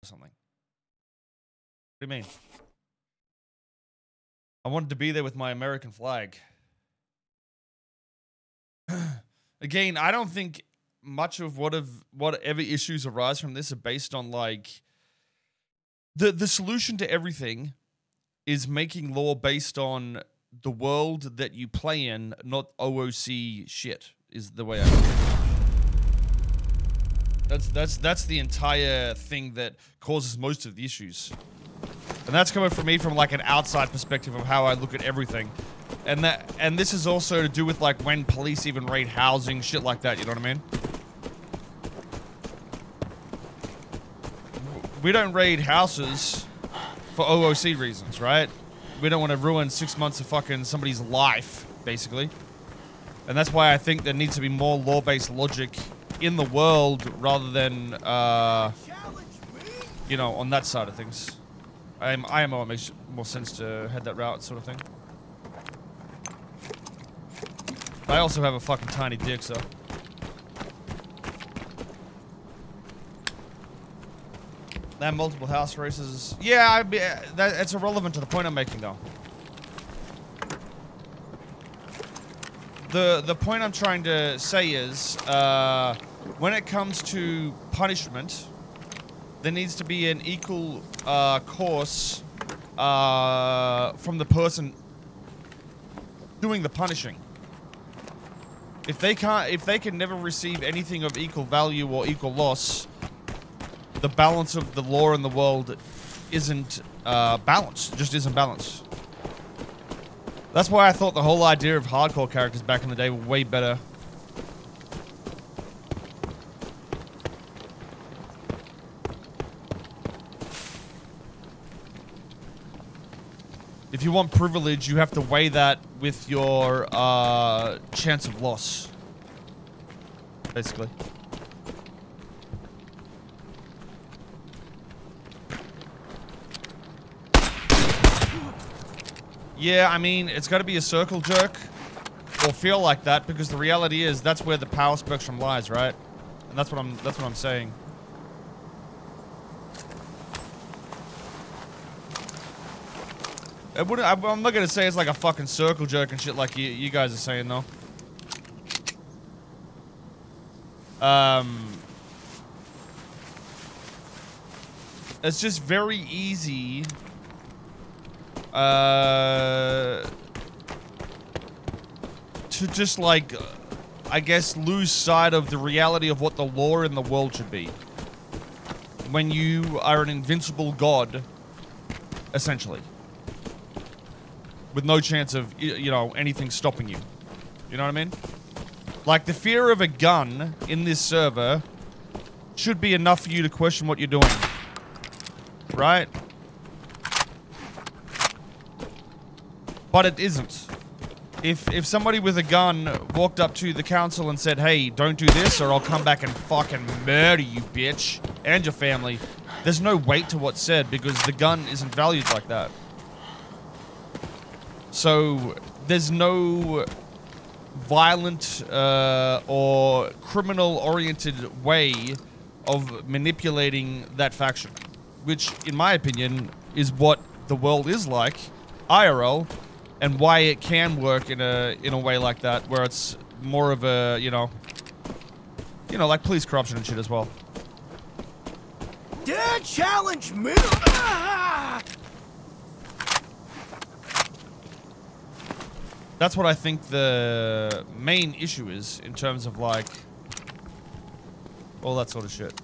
something. What do you mean? I wanted to be there with my American flag. Again, I don't think much of whatever issues arise from this are based on like the solution to everything is making law based on the world that you play in, not OOC shit, is the way I look at it. That's the entire thing that causes most of the issues. And that's coming from me from like an outside perspective of how I look at everything. And this is also to do with like when police even raid housing, shit like that, you know what I mean? We don't raid houses for OOC reasons, right? We don't want to ruin 6 months of fucking somebody's life, basically. And that's why I think there needs to be more law-based logic in the world rather than, you know, on that side of things. IMO makes more sense to head that route, sort of thing. I also have a fucking tiny dick, so. That multiple house races. Yeah, it's irrelevant to the point I'm making, though. The point I'm trying to say is, when it comes to punishment, there needs to be an equal course from the person doing the punishing. If they can never receive anything of equal value or equal loss, the balance of the law in the world isn't balanced. Just isn't balanced. That's why I thought the whole idea of hardcore characters back in the day were way better. If you want privilege, you have to weigh that with your chance of loss, basically. Yeah, I mean, it's got to be a circle jerk or feel like that, because the reality is that's where the power spectrum lies, right? And that's what I'm saying. I'm not gonna say it's like a fucking circle jerk and shit like you guys are saying, though. It's just very easy to just like, I guess, lose sight of the reality of what the law in the world should be. When you are an invincible god, essentially. With no chance of, you know, anything stopping you. You know what I mean? Like, the fear of a gun in this server should be enough for you to question what you're doing. Right? But it isn't. If somebody with a gun walked up to the council and said, hey, don't do this or I'll come back and fucking murder you, bitch, and your family, there's no weight to what's said because the gun isn't valued like that. So there's no violent or criminal-oriented way of manipulating that faction, which, in my opinion, is what the world is like, IRL, and why it can work in a way like that, where it's more of a, you know, like police corruption and shit as well. Dad challenge me. That's what I think the main issue is in terms of like all that sort of shit.